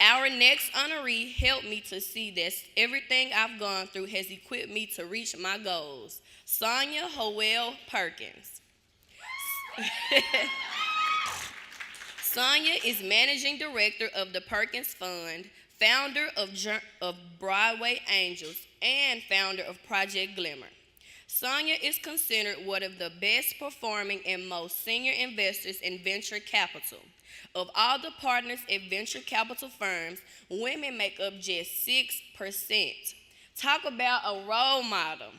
Our next honoree helped me to see that everything I've gone through has equipped me to reach my goals. Sonja Hoel Perkins. Sonia is managing director of the Perkins Fund, founder of Broadway Angels, and founder of Project Glimmer. Sonia is considered one of the best performing and most senior investors in venture capital. Of all the partners at venture capital firms, women make up just 6%. Talk about a role model.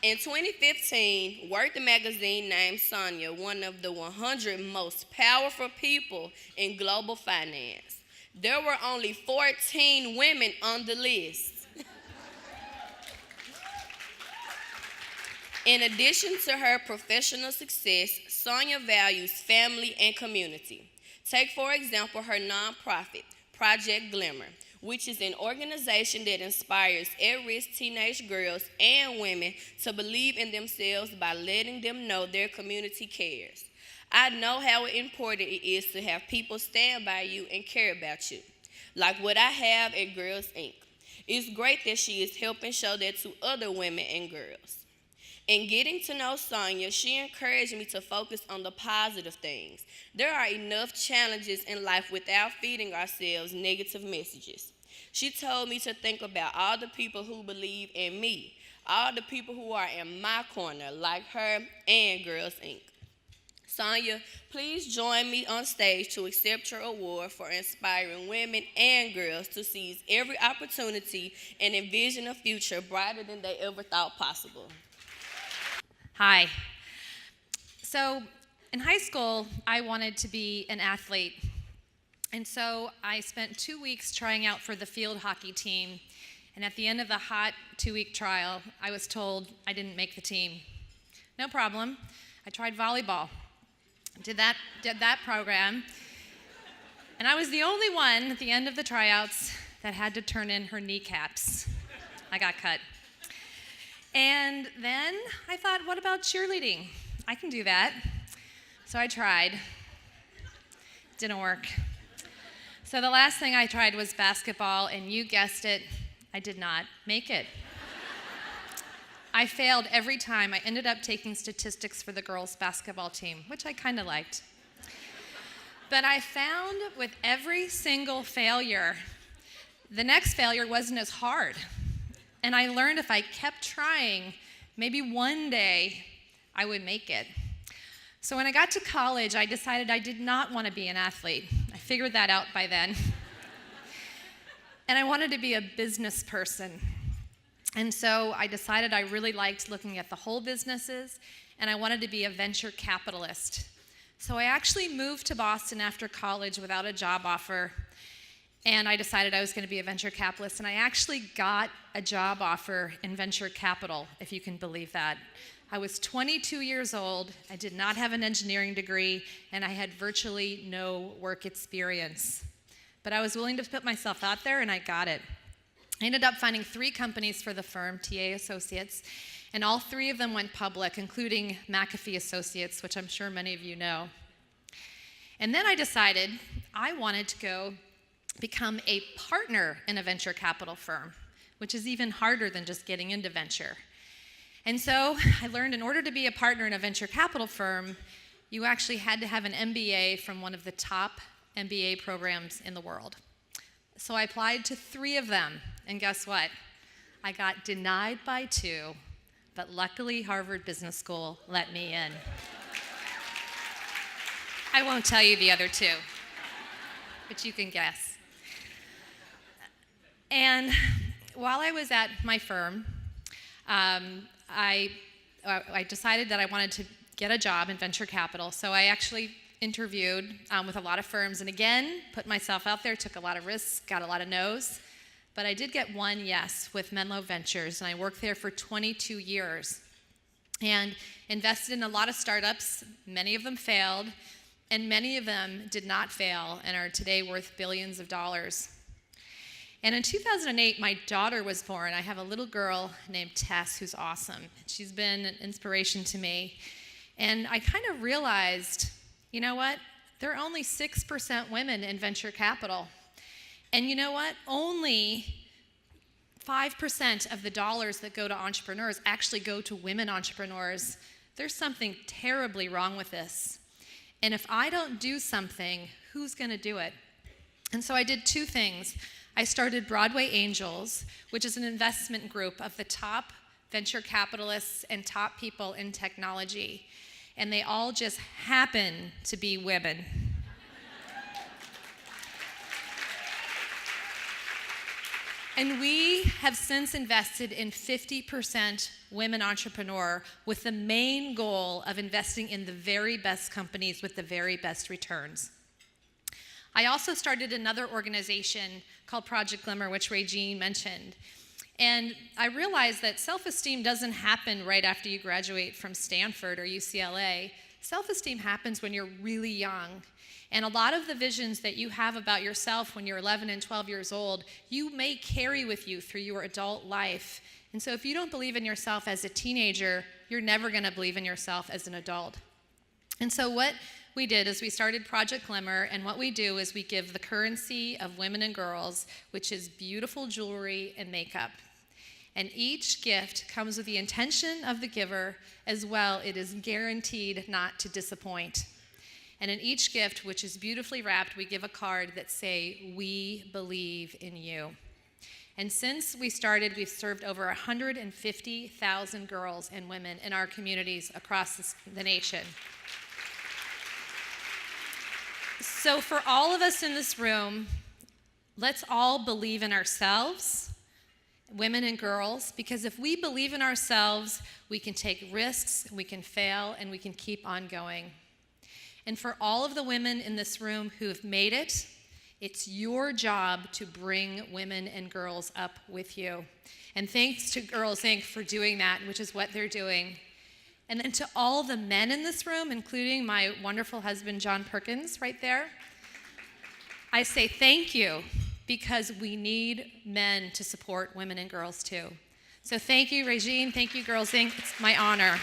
In 2015, Worth magazine named Sonia one of the 100 most powerful people in global finance. There were only 14 women on the list. In addition to her professional success, Sonia values family and community. Take, for example, her nonprofit, Project Glimmer, which is an organization that inspires at-risk teenage girls and women to believe in themselves by letting them know their community cares. I know how important it is to have people stand by you and care about you, like what I have at Girls Inc. It's great that she is helping show that to other women and girls. In getting to know Sonia, she encouraged me to focus on the positive things. There are enough challenges in life without feeding ourselves negative messages. She told me to think about all the people who believe in me, all the people who are in my corner, like her and Girls Inc. Sonia, please join me on stage to accept your award for inspiring women and girls to seize every opportunity and envision a future brighter than they ever thought possible. Hi. So in high school, I wanted to be an athlete. And so I spent 2 weeks trying out for the field hockey team. And at the end of the hot 2-week trial, I was told I didn't make the team. No problem. I tried volleyball. Did that program. And I was the only one at the end of the tryouts that had to turn in her kneecaps. I got cut. And then I thought, what about cheerleading? I can do that. So I tried. Didn't work. So the last thing I tried was basketball, and you guessed it, I did not make it. I failed every time. I ended up taking statistics for the girls' basketball team, which I kind of liked. But I found with every single failure, the next failure wasn't as hard. And I learned if I kept trying, maybe one day I would make it. So when I got to college, I decided I did not want to be an athlete. I figured that out by then. And I wanted to be a business person. And so I decided I really liked looking at the whole businesses, and I wanted to be a venture capitalist. So I actually moved to Boston after college without a job offer. And I decided I was going to be a venture capitalist, and I actually got a job offer in venture capital, if you can believe that. I was 22 years old, I did not have an engineering degree, and I had virtually no work experience. But I was willing to put myself out there, and I got it. I ended up finding 3 companies for the firm, TA Associates, and all 3 of them went public, including McAfee Associates, which I'm sure many of you know. And then I decided I wanted to go become a partner in a venture capital firm, which is even harder than just getting into venture. And so I learned in order to be a partner in a venture capital firm, you actually had to have an MBA from one of the top MBA programs in the world. So I applied to 3 of them, and guess what? I got denied by 2, but luckily Harvard Business School let me in. I won't tell you the other 2, but you can guess. And while I was at my firm, I decided that I wanted to get a job in venture capital. So I actually interviewed with a lot of firms, and again, put myself out there, took a lot of risks, got a lot of no's. But I did get one yes with Menlo Ventures, and I worked there for 22 years and invested in a lot of startups. Many of them failed, and many of them did not fail and are today worth billions of dollars. And in 2008, my daughter was born. I have a little girl named Tess who's awesome. She's been an inspiration to me. And I kind of realized, you know what? there are only 6% women in venture capital. And you know what? Only 5% of the dollars that go to entrepreneurs actually go to women entrepreneurs. There's something terribly wrong with this. And if I don't do something, who's going to do it? And so I did two things. I started Broadway Angels, which is an investment group of the top venture capitalists and top people in technology. And they all just happen to be women. And we have since invested in 50% women entrepreneur with the main goal of investing in the very best companies with the very best returns. I also started another organization called Project Glimmer, which Regine mentioned. And I realized that self-esteem doesn't happen right after you graduate from Stanford or UCLA. Self-esteem happens when you're really young. And a lot of the visions that you have about yourself when you're 11 and 12 years old, you may carry with you through your adult life. And so if you don't believe in yourself as a teenager, you're never going to believe in yourself as an adult. And so what we did is we started Project Glimmer, and what we do is we give the currency of women and girls, which is beautiful jewelry and makeup. And each gift comes with the intention of the giver as well. It is guaranteed not to disappoint. And in each gift, which is beautifully wrapped, we give a card that say, "We believe in you." And since we started, we've served over 150,000 girls and women in our communities across the nation. So for all of us in this room, let's all believe in ourselves, women and girls, because if we believe in ourselves, we can take risks, we can fail, and we can keep on going. And for all of the women in this room who have made it, it's your job to bring women and girls up with you. And thanks to Girls Inc. for doing that, which is what they're doing. And then to all the men in this room, including my wonderful husband, John Perkins, right there, I say thank you, because we need men to support women and girls too. So thank you, Regine. Thank you, Girls Inc. It's my honor.